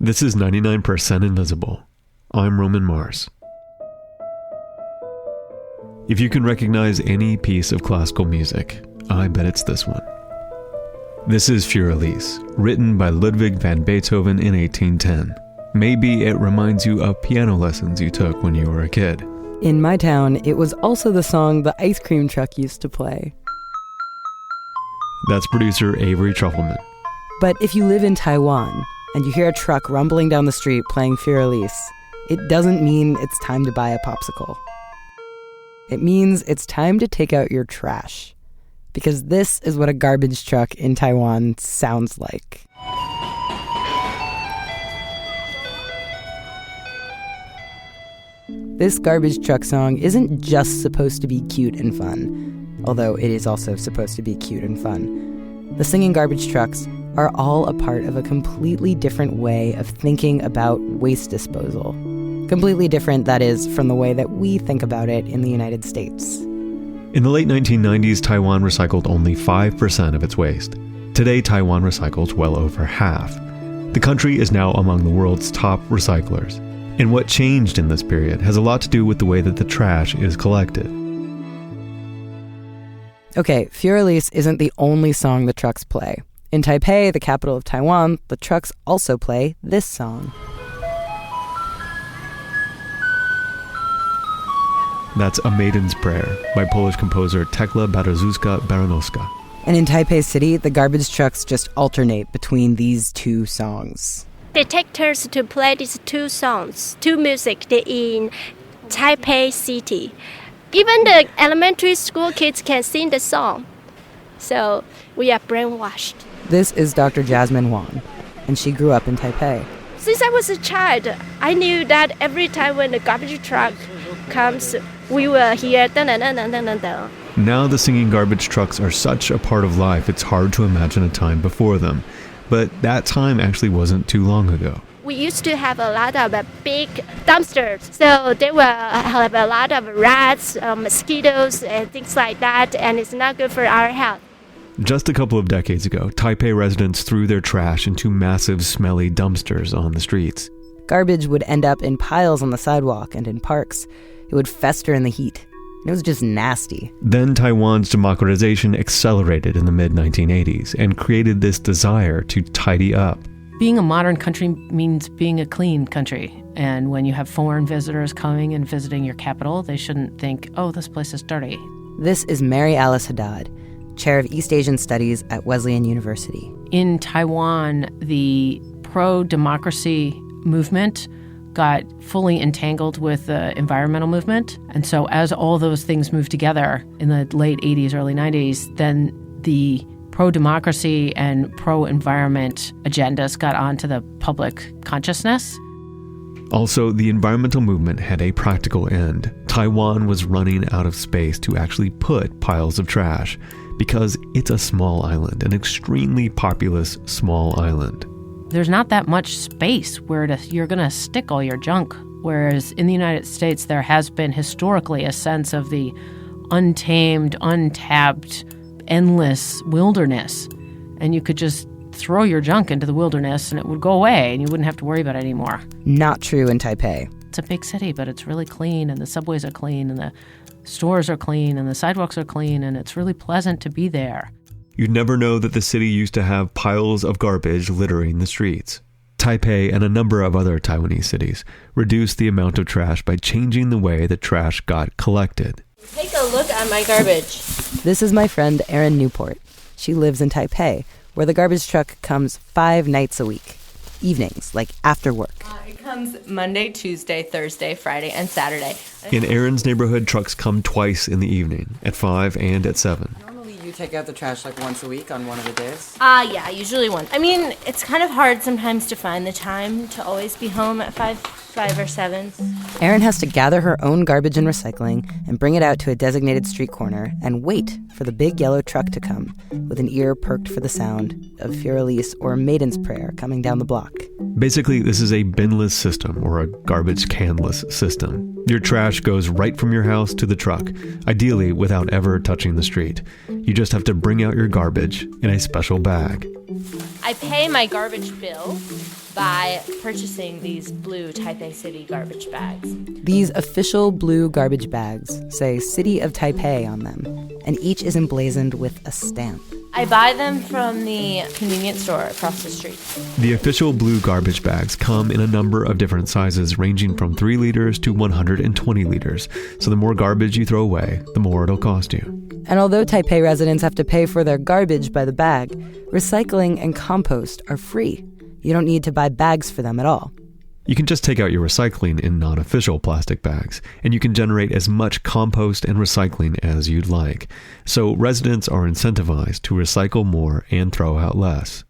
This is 99% Invisible. I'm Roman Mars. If you can recognize any piece of classical music, I bet it's this one. This is für Elise, written by Ludwig van Beethoven in 1810. Maybe it reminds you of piano lessons you took when you were a kid. In my town, it was also the song the ice cream truck used to play. That's producer Avery Trufelman. But if you live in Taiwan and you hear a truck rumbling down the street playing für Elise, it doesn't mean it's time to buy a popsicle. It means it's time to take out your trash. Because this is what a garbage truck in Taiwan sounds like. This garbage truck song isn't just supposed to be cute and fun, although it is also supposed to be cute and fun. The singing garbage trucks are all a part of a completely different way of thinking about waste disposal. Completely different, that is, from the way that we think about it in the United States. In the late 1990s, Taiwan recycled only 5% of its waste. Today, Taiwan recycles well over half. The country is now among the world's top recyclers. And what changed in this period has a lot to do with the way that the trash is collected. Okay, für Elise isn't the only song the trucks play. In Taipei, the capital of Taiwan, the trucks also play this song. That's A Maiden's Prayer by Polish composer Tekla Bartoszewska-Baranowska. And in Taipei City, the garbage trucks just alternate between these two songs. They take turns to play these two songs, two music in Taipei City. Even the elementary school kids can sing the song. So we are brainwashed. This is Dr. Jasmine Wang, and she grew up in Taipei. Since I was a child, I knew that every time when the garbage truck comes, we will hear dun-dun-dun-dun-dun-dun. Now the singing garbage trucks are such a part of life, it's hard to imagine a time before them. But that time actually wasn't too long ago. We used to have a lot of big dumpsters. So they will have a lot of rats, mosquitoes, and things like that, and it's not good for our health. Just a couple of decades ago, Taipei residents threw their trash into massive, smelly dumpsters on the streets. Garbage would end up in piles on the sidewalk and in parks. It would fester in the heat. It was just nasty. Then Taiwan's democratization accelerated in the mid-1980s and created this desire to tidy up. Being a modern country means being a clean country. And when you have foreign visitors coming and visiting your capital, they shouldn't think, oh, this place is dirty. This is Mary Alice Haddad, chair of East Asian Studies at Wesleyan University. In Taiwan, the pro-democracy movement got fully entangled with the environmental movement. And so as all those things moved together in the late 80s, early 90s, then the pro-democracy and pro-environment agendas got onto the public consciousness. Also, the environmental movement had a practical end. Taiwan was running out of space to actually put piles of trash because it's a small island, an extremely populous small island. There's not that much space where you're going to stick all your junk. Whereas in the United States, there has been historically a sense of the untamed, untapped, endless wilderness. And you could just throw your junk into the wilderness and it would go away and you wouldn't have to worry about it anymore. Not true in Taipei. It's a big city, but it's really clean and the subways are clean and the stores are clean and the sidewalks are clean and it's really pleasant to be there. You'd never know that the city used to have piles of garbage littering the streets. Taipei and a number of other Taiwanese cities reduced the amount of trash by changing the way that trash got collected. Take a look at my garbage. This is my friend Erin Newport. She lives in Taipei, where the garbage truck comes 5 nights a week. Evenings, like after work. It comes Monday, Tuesday, Thursday, Friday, and Saturday. In Erin's neighborhood, trucks come twice in the evening, at 5 and at 7. You take out the trash like once a week on one of the days? Yeah, usually once. I mean, it's kind of hard sometimes to find the time to always be home at 5 or 7. Erin has to gather her own garbage and recycling and bring it out to a designated street corner and wait for the big yellow truck to come, with an ear perked for the sound of für Elise or Maiden's Prayer coming down the block. Basically, this is a binless system or a garbage canless system. Your trash goes right from your house to the truck, ideally without ever touching the street. You just have to bring out your garbage in a special bag. I pay my garbage bill by purchasing these blue Taipei City garbage bags. These official blue garbage bags say City of Taipei on them, and each is emblazoned with a stamp. I buy them from the convenience store across the street. The official blue garbage bags come in a number of different sizes, ranging from 3 liters to 120 liters. So the more garbage you throw away, the more it'll cost you. And although Taipei residents have to pay for their garbage by the bag, recycling and compost are free. You don't need to buy bags for them at all. You can just take out your recycling in non-official plastic bags, and you can generate as much compost and recycling as you'd like. So residents are incentivized to recycle more and throw out less.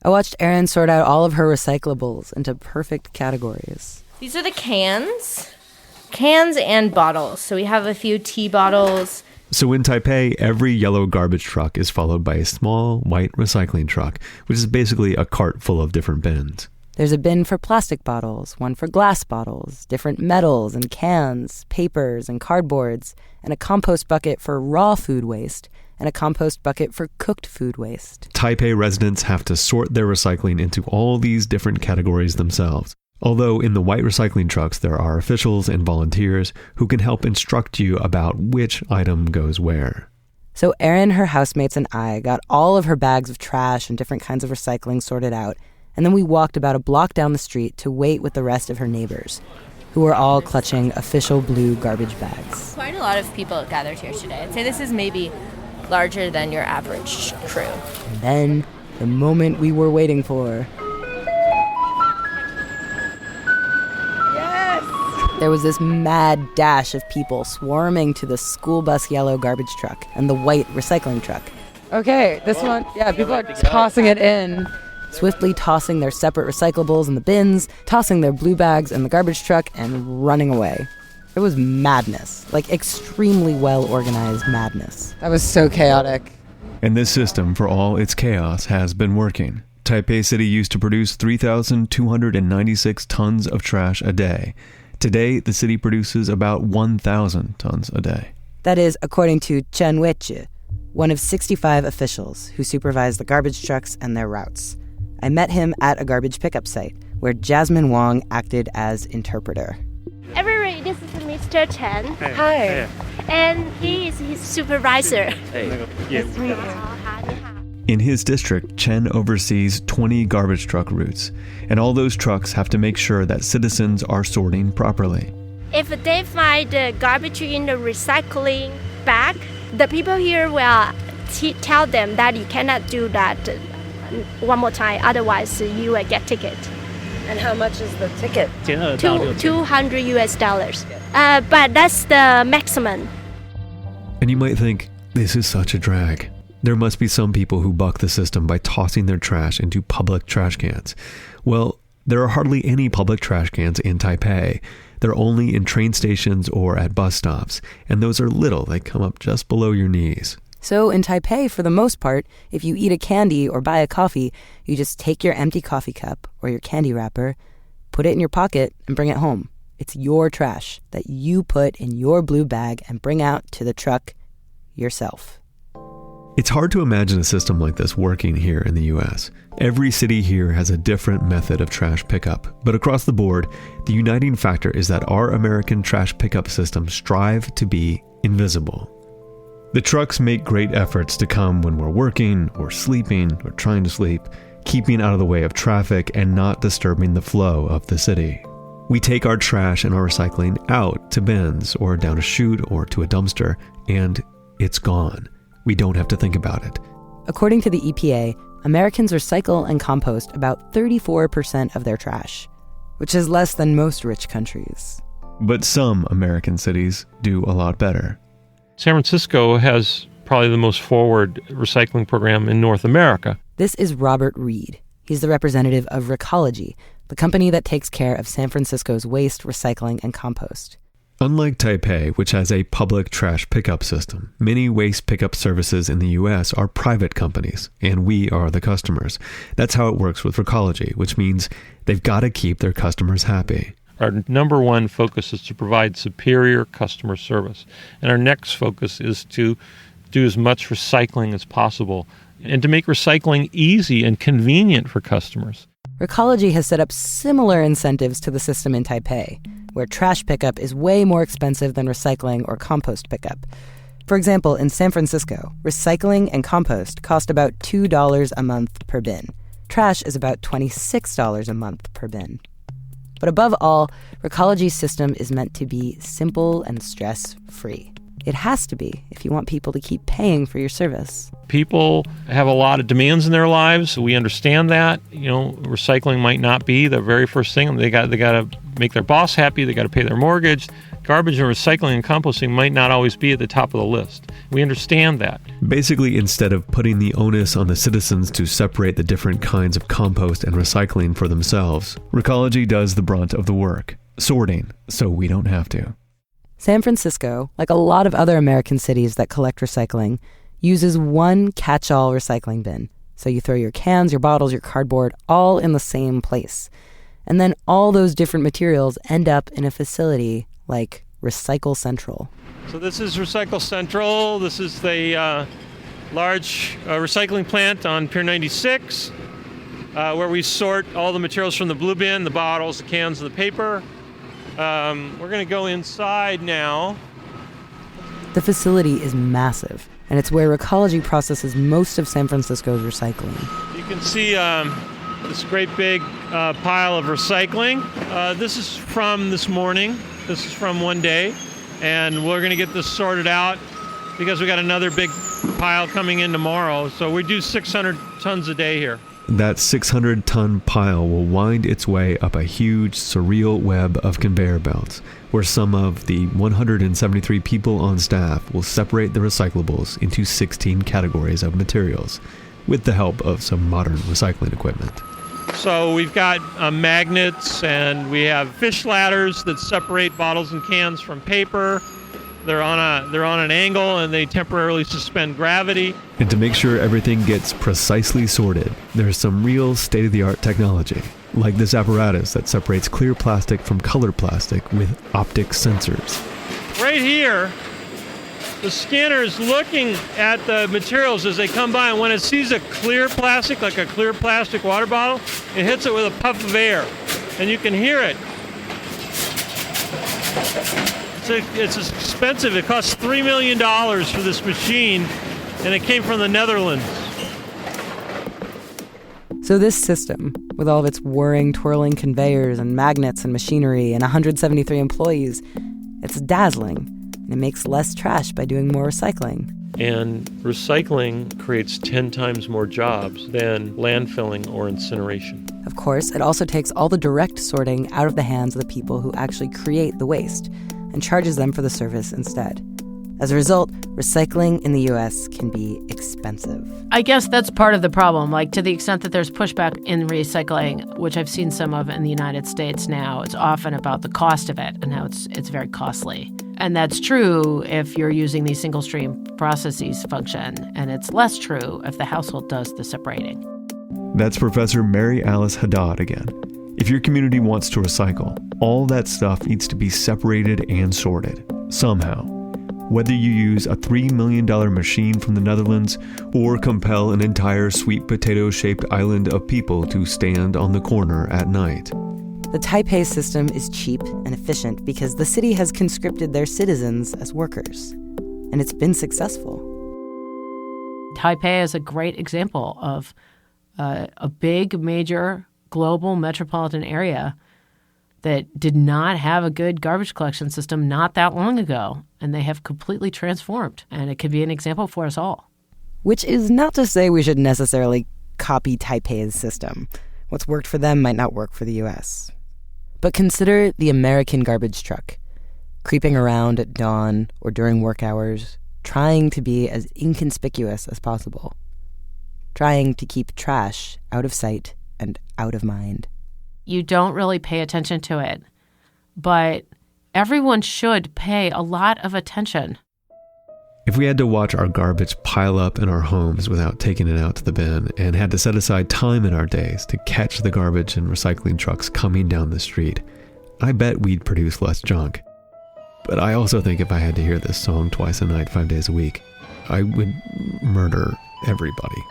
I watched Erin sort out all of her recyclables into perfect categories. These are the cans and bottles. So we have a few tea bottles. So in Taipei, every yellow garbage truck is followed by a small white recycling truck, which is basically a cart full of different bins. There's a bin for plastic bottles, one for glass bottles, different metals and cans, papers and cardboards, and a compost bucket for raw food waste, and a compost bucket for cooked food waste. Taipei residents have to sort their recycling into all these different categories themselves. Although in the white recycling trucks, there are officials and volunteers who can help instruct you about which item goes where. So Erin, her housemates, and I got all of her bags of trash and different kinds of recycling sorted out, and then we walked about a block down the street to wait with the rest of her neighbors, who were all clutching official blue garbage bags. Quite a lot of people gathered here today. I'd say this is maybe larger than your average crew. And then, the moment we were waiting for. There was this mad dash of people swarming to the school bus yellow garbage truck and the white recycling truck. Okay, this one, people are tossing it in. Swiftly tossing their separate recyclables in the bins, tossing their blue bags in the garbage truck, and running away. It was madness, like extremely well-organized madness. That was so chaotic. And this system, for all its chaos, has been working. Taipei City used to produce 3,296 tons of trash a day. Today, the city produces about 1,000 tons a day. That is, according to Chen Weizhi, one of 65 officials who supervise the garbage trucks and their routes. I met him at a garbage pickup site, where Jasmine Wong acted as interpreter. Everybody, this is Mr. Chen. Hey. Hi. And he is his supervisor. Hey. In his district, Chen oversees 20 garbage truck routes, and all those trucks have to make sure that citizens are sorting properly. If they find the garbage in the recycling bag, the people here will tell them that you cannot do that one more time, otherwise you will get ticket. And how much is the ticket? $200 US. But that's the maximum. And you might think, this is such a drag. There must be some people who buck the system by tossing their trash into public trash cans. Well, there are hardly any public trash cans in Taipei. They're only in train stations or at bus stops, and those are little. They come up just below your knees. So in Taipei, for the most part, if you eat a candy or buy a coffee, you just take your empty coffee cup or your candy wrapper, put it in your pocket, and bring it home. It's your trash that you put in your blue bag and bring out to the truck yourself. It's hard to imagine a system like this working here in the U.S. Every city here has a different method of trash pickup, but across the board, the uniting factor is that our American trash pickup systems strive to be invisible. The trucks make great efforts to come when we're working or sleeping or trying to sleep, keeping out of the way of traffic and not disturbing the flow of the city. We take our trash and our recycling out to bins or down a chute or to a dumpster, and it's gone. We don't have to think about it. According to the EPA, Americans recycle and compost about 34% of their trash, which is less than most rich countries. But some American cities do a lot better. San Francisco has probably the most forward recycling program in North America. This is Robert Reed. He's the representative of Recology, the company that takes care of San Francisco's waste, recycling, and compost. Unlike Taipei, which has a public trash pickup system, many waste pickup services in the U.S. are private companies, and we are the customers. That's how it works with Recology, which means they've got to keep their customers happy. Our number one focus is to provide superior customer service. And our next focus is to do as much recycling as possible and to make recycling easy and convenient for customers. Recology has set up similar incentives to the system in Taipei, where trash pickup is way more expensive than recycling or compost pickup. For example, in San Francisco, recycling and compost cost about $2 a month per bin. Trash is about $26 a month per bin. But above all, Recology's system is meant to be simple and stress-free. It has to be if you want people to keep paying for your service. People have a lot of demands in their lives. We understand that. Recycling might not be the very first thing. They got to make their boss happy. They got to pay their mortgage. Garbage and recycling and composting might not always be at the top of the list. We understand that. Basically, instead of putting the onus on the citizens to separate the different kinds of compost and recycling for themselves, Recology does the brunt of the work, sorting, so we don't have to. San Francisco, like a lot of other American cities that collect recycling, uses one catch-all recycling bin. So you throw your cans, your bottles, your cardboard, all in the same place. And then all those different materials end up in a facility like Recycle Central. So this is Recycle Central. This is the large recycling plant on Pier 96, where we sort all the materials from the blue bin, the bottles, the cans, and the paper. We're going to go inside now. The facility is massive, and it's where Recology processes most of San Francisco's recycling. You can see this great big pile of recycling. This is from this morning. This is from one day, and we're going to get this sorted out because we got another big pile coming in tomorrow. So we do 600 tons a day here. That 600-ton pile will wind its way up a huge, surreal web of conveyor belts, where some of the 173 people on staff will separate the recyclables into 16 categories of materials, with the help of some modern recycling equipment. So we've got magnets, and we have fish ladders that separate bottles and cans from paper. They're on an angle, and they temporarily suspend gravity. And to make sure everything gets precisely sorted, there's some real state-of-the-art technology, like this apparatus that separates clear plastic from colored plastic with optic sensors. Right here, the scanner is looking at the materials as they come by, and when it sees a clear plastic, like a clear plastic water bottle, it hits it with a puff of air, and you can hear it. It's expensive. It costs $3 million for this machine, and it came from the Netherlands. So this system, with all of its whirring, twirling conveyors and magnets and machinery and 173 employees, it's dazzling, and it makes less trash by doing more recycling. And recycling creates 10 times more jobs than landfilling or incineration. Of course, it also takes all the direct sorting out of the hands of the people who actually create the waste, and charges them for the service instead. As a result, recycling in the U.S. can be expensive. I guess that's part of the problem. Like, to the extent that there's pushback in recycling, which I've seen some of in the United States now, it's often about the cost of it and how it's very costly. And that's true if you're using these single-stream processes function, and it's less true if the household does the separating. That's Professor Mary Alice Haddad again. If your community wants to recycle, all that stuff needs to be separated and sorted, somehow. Whether you use a $3 million machine from the Netherlands or compel an entire sweet potato-shaped island of people to stand on the corner at night. The Taipei system is cheap and efficient because the city has conscripted their citizens as workers. And it's been successful. Taipei is a great example of a big, major, global metropolitan area that did not have a good garbage collection system not that long ago, and they have completely transformed, and it could be an example for us all. Which is not to say we should necessarily copy Taipei's system. What's worked for them might not work for the U.S. But consider the American garbage truck, creeping around at dawn or during work hours, trying to be as inconspicuous as possible, trying to keep trash out of sight and out of mind. You don't really pay attention to it, but everyone should pay a lot of attention. If we had to watch our garbage pile up in our homes without taking it out to the bin and had to set aside time in our days to catch the garbage and recycling trucks coming down the street, I bet we'd produce less junk. But I also think if I had to hear this song twice a night, 5 days a week, I would murder everybody.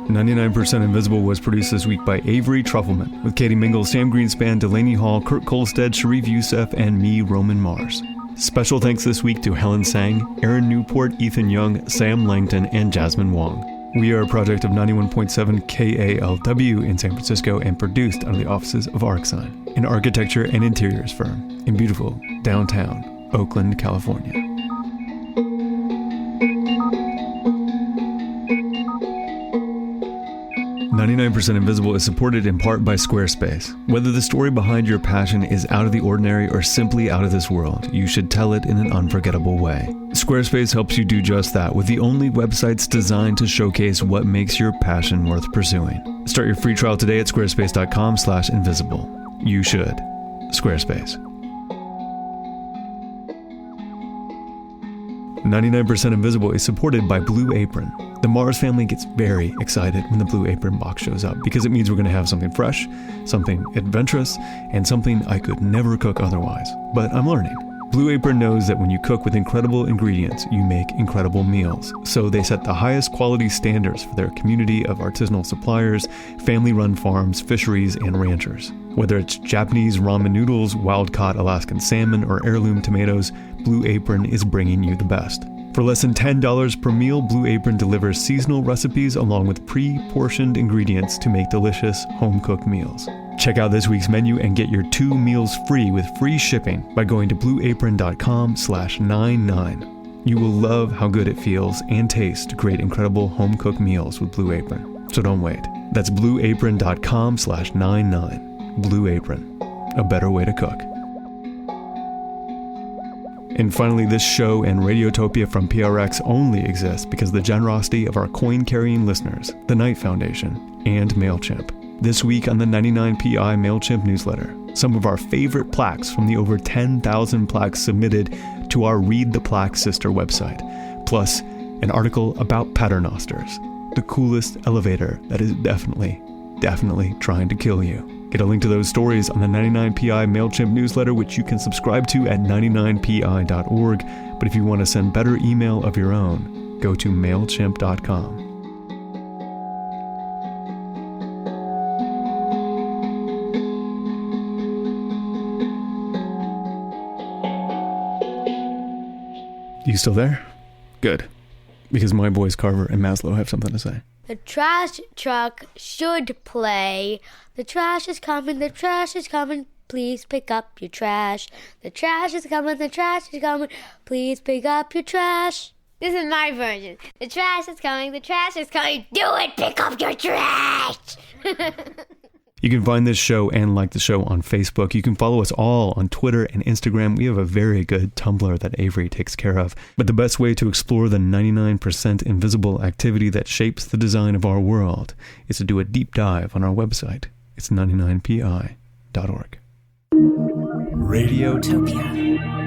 99% Invisible was produced this week by Avery Trufelman, with Katie Mingle, Sam Greenspan, Delaney Hall, Kurt Kolstad, Sharif Youssef, and me, Roman Mars. Special thanks this week to Helen Sang, Aaron Newport, Ethan Young, Sam Langton, and Jasmine Wong. We are a project of 91.7 KALW in San Francisco and produced under the offices of ArcSign, an architecture and interiors firm in beautiful downtown Oakland, California. 99% Invisible is supported in part by Squarespace. Whether the story behind your passion is out of the ordinary or simply out of this world, you should tell it in an unforgettable way. Squarespace helps you do just that with the only websites designed to showcase what makes your passion worth pursuing. Start your free trial today at squarespace.com/invisible. You should. Squarespace. 99% Invisible is supported by Blue Apron. The Mars family gets very excited when the Blue Apron box shows up because it means we're going to have something fresh, something adventurous, and something I could never cook otherwise. But I'm learning. Blue Apron knows that when you cook with incredible ingredients, you make incredible meals. So they set the highest quality standards for their community of artisanal suppliers, family-run farms, fisheries, and ranchers. Whether it's Japanese ramen noodles, wild-caught Alaskan salmon, or heirloom tomatoes, Blue Apron is bringing you the best. For less than $10 per meal, Blue Apron delivers seasonal recipes along with pre-portioned ingredients to make delicious home-cooked meals. Check out this week's menu and get your 2 meals free with free shipping by going to blueapron.com/99. You will love how good it feels and tastes to create incredible home-cooked meals with Blue Apron. So don't wait. That's blueapron.com/99. Blue Apron, a better way to cook. And finally, this show and Radiotopia from PRX only exists because of the generosity of our coin-carrying listeners, the Knight Foundation, and MailChimp. This week on the 99PI MailChimp newsletter, some of our favorite plaques from the over 10,000 plaques submitted to our Read the Plaque Sister website, plus an article about paternosters, the coolest elevator that is definitely trying to kill you. Get a link to those stories on the 99PI MailChimp newsletter, which you can subscribe to at 99pi.org. But if you want to send better email of your own, go to MailChimp.com. You still there? Good. Because my boys Carver and Maslow have something to say. The trash truck should play. The trash is coming, the trash is coming. Please pick up your trash. The trash is coming, the trash is coming. Please pick up your trash. This is my version. The trash is coming, the trash is coming. Do it, pick up your trash. You can find this show and like the show on Facebook. You can follow us all on Twitter and Instagram. We have a very good Tumblr that Avery takes care of. But the best way to explore the 99% invisible activity that shapes the design of our world is to do a deep dive on our website. It's 99pi.org. Radiotopia.